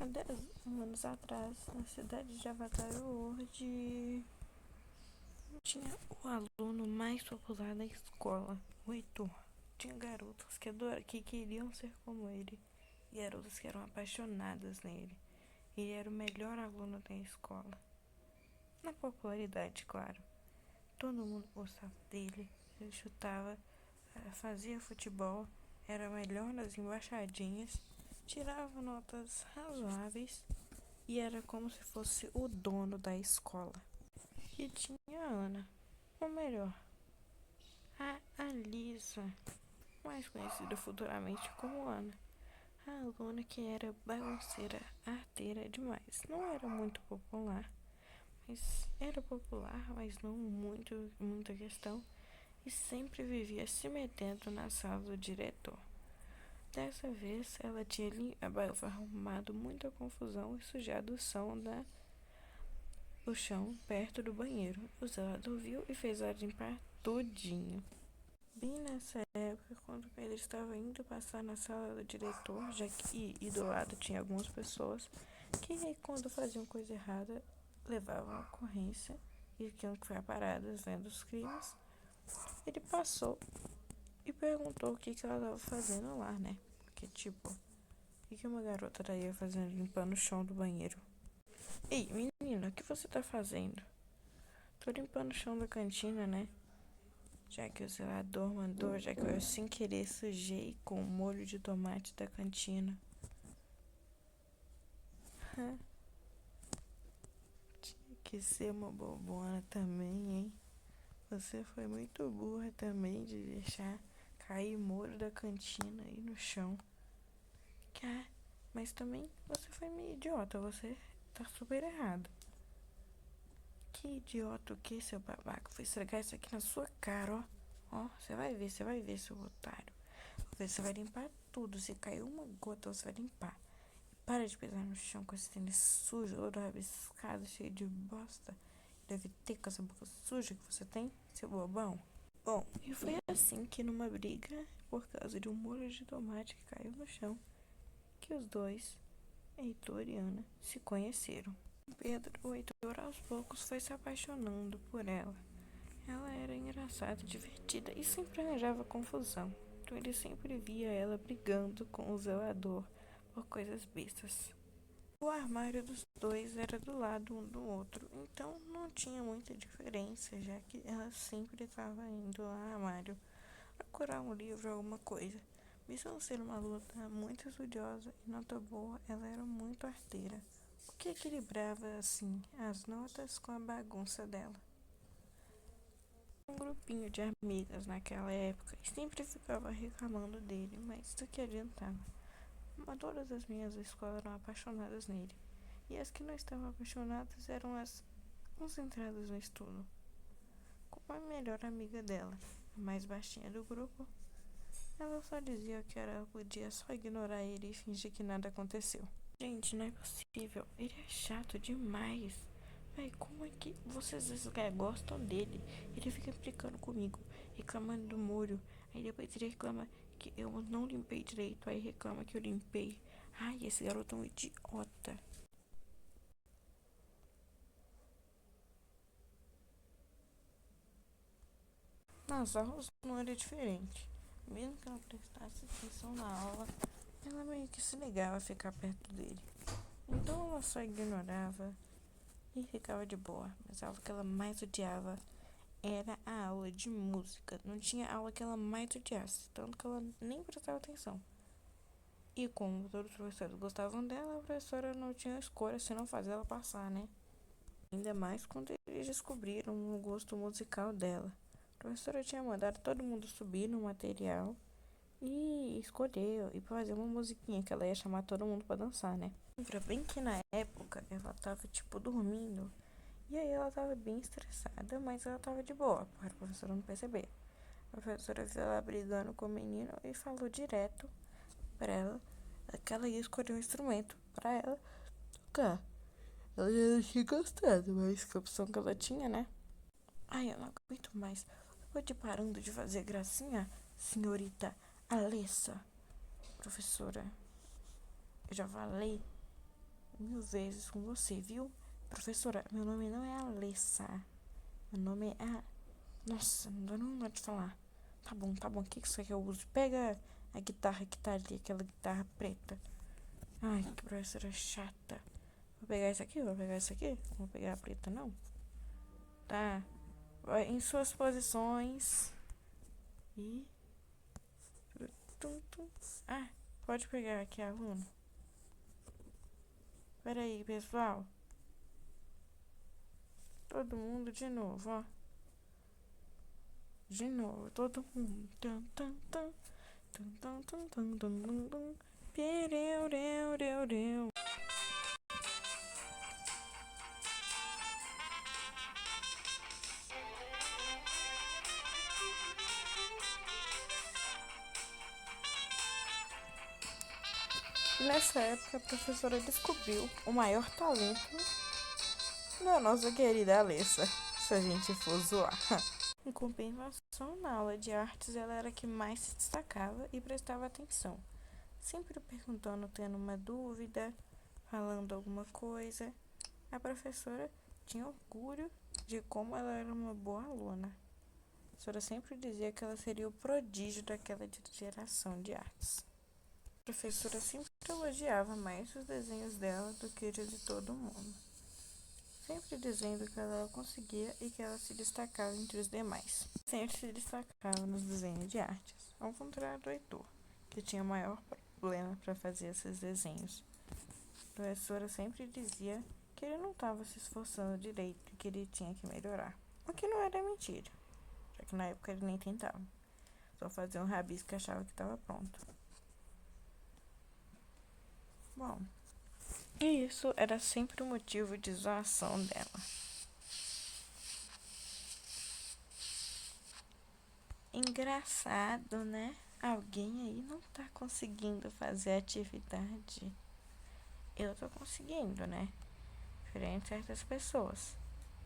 Há 10 anos atrás, na cidade de Avatar World, tinha o aluno mais popular da escola, o Heitor. Tinha garotas que queriam ser como ele, e garotas que eram apaixonadas nele. Ele era o melhor aluno da escola. Na popularidade, claro. Todo mundo gostava dele. Ele chutava, fazia futebol, era melhor nas embaixadinhas, tirava notas razoáveis e era como se fosse o dono da escola. E tinha a Ana, ou melhor, a Alisa, mais conhecida futuramente como Ana. A aluna que era bagunceira, arteira demais. Não era muito popular, mas era popular, mas não muita questão. E sempre vivia se metendo na sala do diretor. Dessa vez, ela tinha arrumado muita confusão e sujado o chão perto do banheiro. O zelador viu e fez ela limpar todinho. Bem nessa época, quando Pedro estava indo passar na sala do diretor, já que e do lado tinha algumas pessoas que, quando faziam coisa errada, levavam a ocorrência e que foi paradas vendo os crimes, ele passou e perguntou o que ela estava fazendo lá, né? Porque, tipo, o que uma garota estaria fazendo limpando o chão do banheiro? Ei, menina, o que você tá fazendo? Tô limpando o chão da cantina, né? Já que o zelador mandou, já que eu sem querer sujei com o molho de tomate da cantina. Tinha que ser uma bobona também, hein? Você foi muito burra também de deixar cair molho da cantina aí no chão. Mas também você foi meio idiota, você tá super errado. Que idiota o que, seu babaca? Vou estragar isso aqui na sua cara, ó. Ó, você vai ver, seu otário. Você vai limpar tudo. Se caiu uma gota, você vai limpar. Para de pisar no chão com esse tênis sujo, todo rabiscado, cheio de bosta. Deve ter com essa boca suja que você tem, seu bobão. Bom, e foi assim que numa briga, por causa de um molho de tomate que caiu no chão, que os dois, Heitor e Ana, se conheceram. O Heitor aos poucos foi se apaixonando por ela. Ela era engraçada, divertida e sempre arranjava confusão. Então ele sempre via ela brigando com o zelador por coisas bestas. O armário dos dois era do lado um do outro, então não tinha muita diferença, já que ela sempre estava indo ao armário procurar um livro ou alguma coisa. Mesmo ser uma luta muito estudiosa e nota boa, ela era muito arteira, o que equilibrava assim as notas com a bagunça dela. Um grupinho de amigas naquela época e sempre ficava reclamando dele, mas do que adiantava? Todas as minhas da escola eram apaixonadas nele, e as que não estavam apaixonadas eram as concentradas no estudo. Como a melhor amiga dela, a mais baixinha do grupo, ela só dizia que ela podia só ignorar ele e fingir que nada aconteceu. Gente, não é possível. Ele é chato demais. Véi, como é que vocês gostam dele? Ele fica implicando comigo, reclamando do molho. Aí depois ele reclama que eu não limpei direito. Aí reclama que eu limpei. Ai, esse garoto é um idiota. Nas aulas não era diferente. Mesmo que ela prestasse atenção na aula, ela meio que se negava a ficar perto dele. Então ela só ignorava e ficava de boa. Mas a aula que ela mais odiava era a aula de música. Não tinha aula que ela mais odiasse, tanto que ela nem prestava atenção. E como todos os professores gostavam dela, a professora não tinha escolha senão fazer ela passar, né? Ainda mais quando eles descobriram o gosto musical dela. A professora tinha mandado todo mundo subir no material e escolher e fazer uma musiquinha que ela ia chamar todo mundo pra dançar, né? Lembra bem que na época ela tava tipo dormindo. E aí ela tava bem estressada, mas ela tava de boa, para a professora não perceber. A professora viu ela brigando com o menino e falou direto pra ela que ela ia escolher um instrumento pra ela tocar. Ela já não tinha gostado, mas que opção que ela tinha, né? Ai, eu não aguento mais. Pode ir parando de fazer gracinha, senhorita Alessa. Professora, eu já falei mil vezes com você, viu? Professora, meu nome não é Alessa. Meu nome é Nossa, não dá não de falar. Tá bom, tá bom. O que você quer que eu use? Pega a guitarra que tá ali, aquela guitarra preta. Ai, que professora chata. Vou pegar essa aqui? Vou pegar essa aqui? Não vou pegar a preta, não. Tá. Vai em suas posições. E... Ah, pode pegar aqui, aluno. Pera aí, pessoal. Todo mundo de novo, ó. De novo, todo mundo. Tum, tum, tum. Tum, tum, tum, tum, tum, tum, tum. Pireu, reu, reu, reu. Nessa época, a professora descobriu o maior talento da nossa querida Alessa, se a gente for zoar. Em compensação, na aula de artes, ela era a que mais se destacava e prestava atenção, sempre perguntando, tendo uma dúvida, falando alguma coisa. A professora tinha orgulho de como ela era uma boa aluna. A professora sempre dizia que ela seria o prodígio daquela geração de artes. A professora sempre elogiava mais os desenhos dela do que os de todo mundo, sempre dizendo que ela conseguia e que ela se destacava entre os demais. Sempre se destacava nos desenhos de artes, ao contrário do Heitor, que tinha maior problema para fazer esses desenhos. A professora sempre dizia que ele não estava se esforçando direito e que ele tinha que melhorar, o que não era mentira, já que na época ele nem tentava, só fazia um rabisco e achava que estava pronto. Bom, e isso era sempre o motivo de zoação dela. Engraçado, né? Alguém aí não tá conseguindo fazer atividade. Eu tô conseguindo, né? Diferente de certas pessoas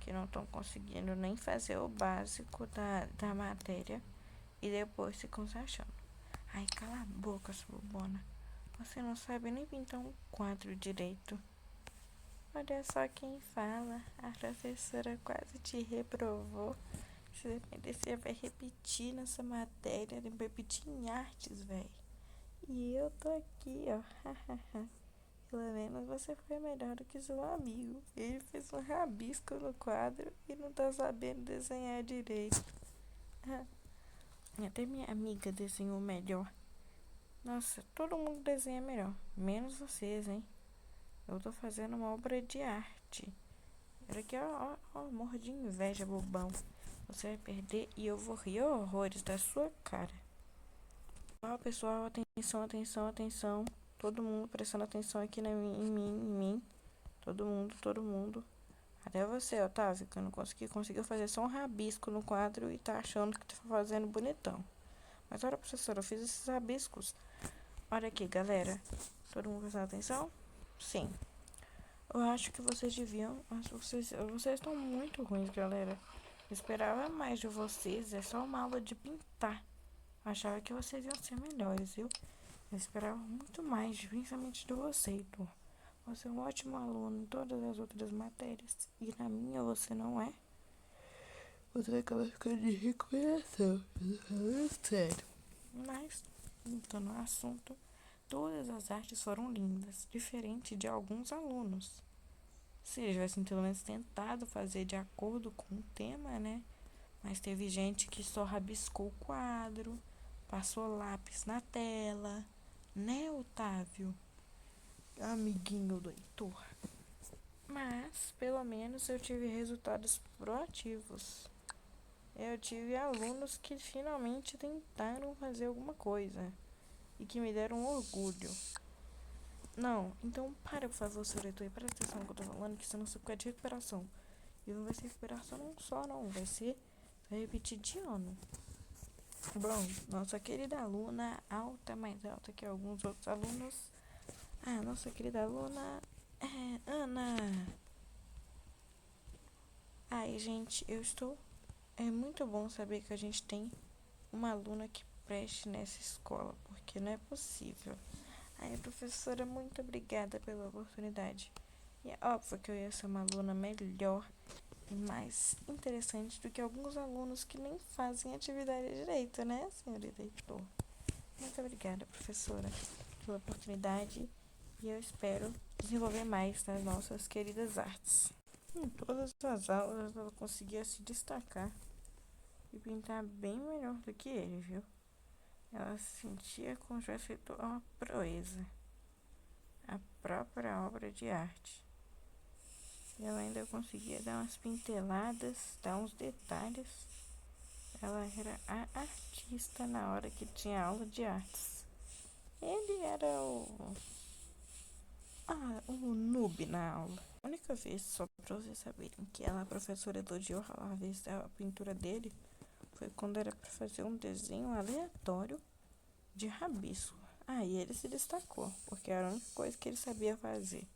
que não estão conseguindo nem fazer o básico da matéria e depois ficam se achando. Ai, cala a boca, sua bobona. Você não sabe nem pintar um quadro direito. Olha só quem fala. A professora quase te reprovou. Se depender, você vai repetir nessa matéria, vai repetir em artes, velho. E eu tô aqui, ó. Pelo menos você foi melhor do que seu amigo. Ele fez um rabisco no quadro e não tá sabendo desenhar direito. Até minha amiga desenhou melhor. Nossa, todo mundo desenha melhor, menos vocês, hein? Eu tô fazendo uma obra de arte. Olha aqui, ó, morro de inveja, bobão. Você vai perder e eu vou rir horrores da sua cara. Ó, pessoal, atenção, atenção, atenção. Todo mundo prestando atenção aqui em mim. Todo mundo, todo mundo. Até você, Otávio, que eu não conseguiu fazer só um rabisco no quadro e tá achando que tá fazendo bonitão. Mas olha, professora, eu fiz esses rabiscos. Olha aqui, galera. Todo mundo prestando atenção? Sim. Eu acho que vocês deviam... Vocês estão muito ruins, galera. Eu esperava mais de vocês. É só uma aula de pintar. Eu achava que vocês iam ser melhores, viu? Eu esperava muito mais, principalmente de você, Heitor. Você é um ótimo aluno em todas as outras matérias. E na minha você não é. Você acaba ficando de recuperação. Sério. Mas, voltando ao assunto, todas as artes foram lindas, diferente de alguns alunos. Se eles tivessem pelo menos tentado fazer de acordo com o tema, né? Mas teve gente que só rabiscou o quadro, passou lápis na tela, né, Otávio? Amiguinho do Heitor. Mas, pelo menos, eu tive resultados proativos. Eu tive alunos que finalmente tentaram fazer alguma coisa e que me deram orgulho. Não, então para, por favor, seu leitor, e presta atenção no que eu tô falando, que senão você fica de recuperação. E não vai ser recuperação não só, não. Vai repetir de ano. Bom, nossa querida aluna, alta, mais alta que alguns outros alunos. Nossa querida aluna é Ana. Ai, gente, É muito bom saber que a gente tem uma aluna que preste nessa escola, porque não é possível. Ai, professora, muito obrigada pela oportunidade. E é óbvio que eu ia ser uma aluna melhor e mais interessante do que alguns alunos que nem fazem atividade direito, né, senhorita Heitor? Muito obrigada, professora, pela oportunidade e eu espero desenvolver mais nas nossas queridas artes. Em todas as aulas ela conseguia se destacar e pintar bem melhor do que ele, viu? Ela se sentia como se tivesse feito uma proeza, a própria obra de arte. E ela ainda conseguia dar umas pinteladas, dar uns detalhes. Ela era a artista na hora que tinha aula de artes. Ele era o noob na aula. A única vez, só pra vocês saberem, que ela, a professora, elogiou a vez da pintura dele foi quando era pra fazer um desenho aleatório de rabisco. Aí ele se destacou, porque era a única coisa que ele sabia fazer.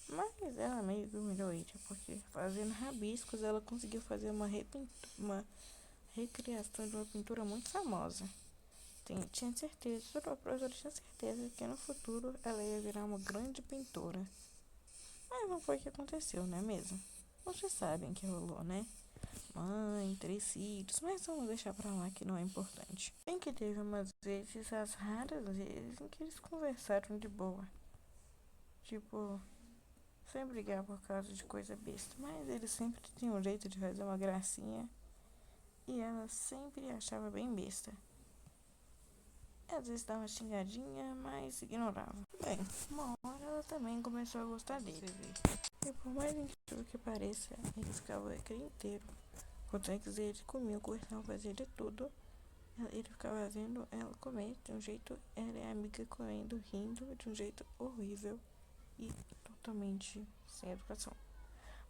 Mas ela meio que humilhou ele, porque fazendo rabiscos ela conseguiu fazer uma recriação de uma pintura muito famosa. Tinha certeza, toda a professora tinha certeza que no futuro ela ia virar uma grande pintora. Mas não foi o que aconteceu, não é mesmo? Vocês sabem que rolou, né? Mãe, 3 filhos, mas vamos deixar pra lá que não é importante. Bem que teve umas vezes, as raras vezes, em que eles conversaram de boa. Tipo, sem brigar por causa de coisa besta. Mas ele sempre tinha um jeito de fazer uma gracinha. E ela sempre achava bem besta. Às vezes dava uma xingadinha, mas ignorava. Bem, uma hora ela também começou a gostar dele. E por mais incrível que pareça, ele ficava o recreio inteiro. Quando é que ele comia, gostava de fazer de tudo. Ele ficava vendo ela comer de um jeito, ela e a amiga comendo, rindo de um jeito horrível e totalmente sem educação.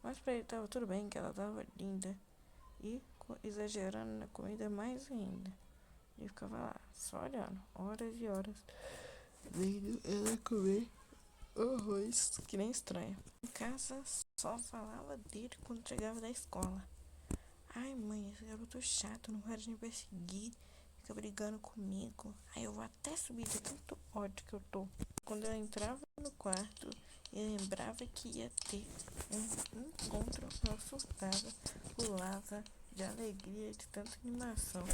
Mas pra ele tava tudo bem, que ela tava linda e exagerando na comida mais ainda. Ele ficava lá, só olhando, horas e horas, vendo ela comer horrores, que nem estranha. Em casa, só falava dele quando chegava da escola. Ai, mãe, esse garoto chato, não para de me perseguir, fica brigando comigo. Aí eu vou até subir de tanto ódio que eu tô. Quando ela entrava no quarto e lembrava que ia ter um encontro, ela surtava, pulava de alegria, de tanta animação.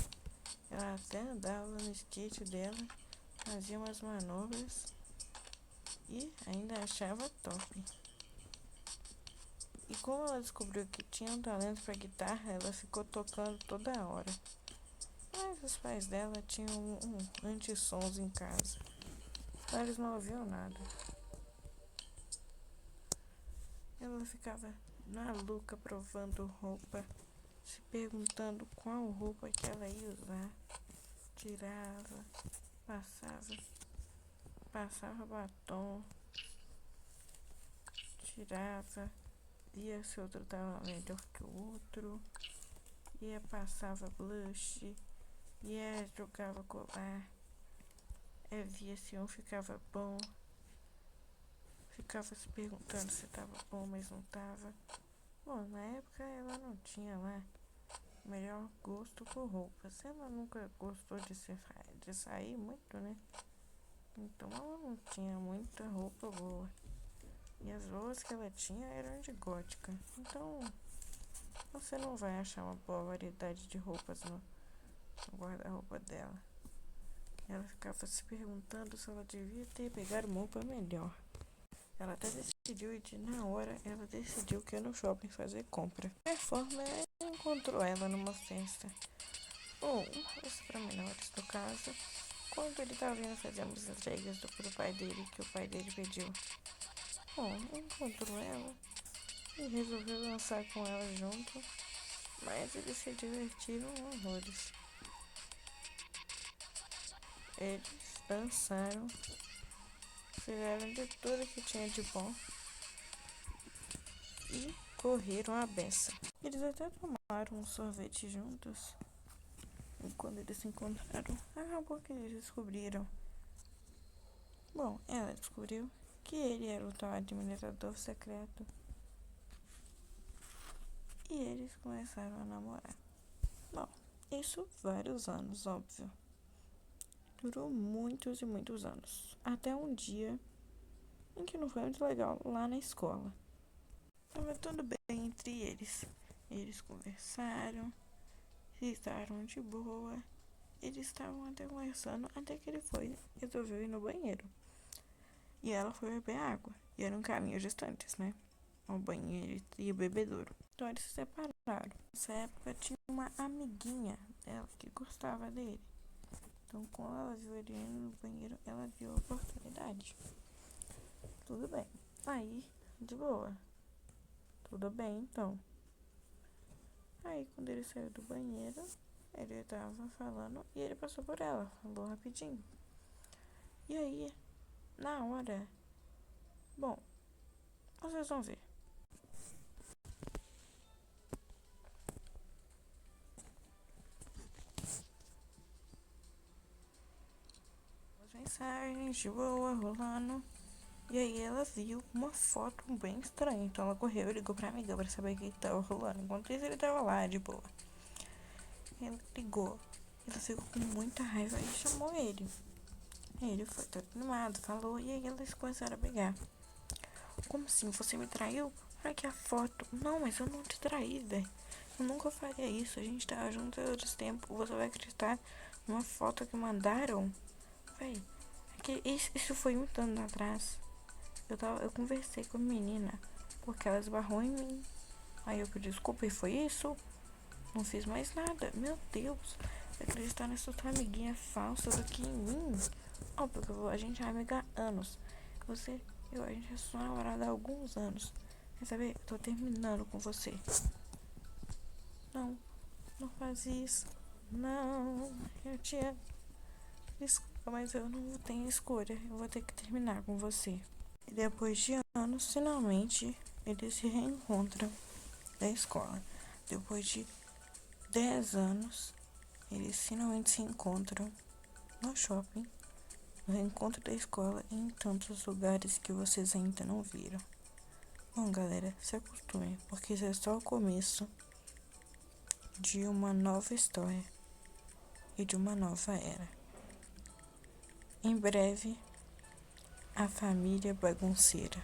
Ela até andava no skate dela, fazia umas manobras e ainda achava top. E como ela descobriu que tinha um talento para guitarra, ela ficou tocando toda hora. Mas os pais dela tinham um anti-sons em casa. Então eles não ouviam nada. Ela ficava maluca provando roupa, se perguntando qual roupa que ela ia usar. Tirava, passava batom, tirava, via se o outro tava melhor que o outro, ia passava blush, ia jogava colar, via se um ficava bom, ficava se perguntando se tava bom, mas não tava. Bom, na época ela não tinha lá o melhor gosto por roupas. Ela nunca gostou de sair muito, né? Então ela não tinha muita roupa boa. E as roupas que ela tinha eram de gótica. Então você não vai achar uma boa variedade de roupas no guarda-roupa dela. Ela ficava se perguntando se ela devia ter pegado uma roupa melhor. Ela até decidiu e na hora ela decidiu que ia no shopping fazer compra. De qualquer forma, ela encontrou ela numa festa. Ou os pormenores do caso, quando ele estava vindo fazer as entregas pro pai dele, que o pai dele pediu. Bom, encontrou ela e resolveu dançar com ela junto, mas eles se divertiram horrores. Eles dançaram, fizeram de tudo que tinha de bom e correram a beça. Eles até tomaram um sorvete juntos. E quando eles se encontraram, acabou que eles descobriram. Bom, ela descobriu que ele era o tal administrador secreto. E eles começaram a namorar. Bom, isso vários anos, óbvio. durou muitos e muitos anos. Até um dia em que não foi muito legal lá na escola. Tava tudo bem entre eles. Eles conversaram, estavam de boa. Eles estavam até conversando até que ele resolveu ir no banheiro. E ela foi beber água. E eram caminhos distantes, né? O banheiro e o bebedouro. Então eles se separaram. Nessa época tinha uma amiguinha dela que gostava dele. Então quando ela viu ele indo no banheiro, ela viu a oportunidade. Tudo bem. Aí, de boa. Tudo bem, então. Aí quando ele saiu do banheiro, ele tava falando e ele passou por ela. Falou rapidinho. E aí, na hora... Bom, vocês vão ver. As mensagens de boa rolando. E aí ela viu uma foto bem estranha. Então ela correu e ligou pra amiga pra saber o que tava rolando. Enquanto isso ele tava lá de boa. Ela ligou. Ela ficou com muita raiva e chamou ele. Ele foi todo animado, falou. E aí eles começaram a brigar. Como assim? Você me traiu? Olha aqui a foto. Não, mas eu não te traí, velho. Eu nunca faria isso. A gente tava junto há outros tempos. Você vai acreditar numa foto que mandaram? Véi, isso foi muito ano atrás. Eu conversei com a menina porque ela esbarrou em mim. Aí eu pedi desculpa e foi isso. Não fiz mais nada. Meu Deus. Você acreditar nessa tua amiguinha falsa aqui em mim? Ó, porque a gente é amiga há anos. A gente é só namorada há alguns anos. Quer saber? Eu tô terminando com você. Não, não faz isso. Não, eu te amo. Desculpa, mas eu não tenho escolha. Eu vou ter que terminar com você. E depois de anos, finalmente, eles se reencontram da escola. Depois de 10 anos, eles finalmente se encontram no shopping, no reencontro da escola e em tantos lugares que vocês ainda não viram. Bom, galera, se acostumem, porque isso é só o começo de uma nova história e de uma nova era. Em breve, a família bagunceira.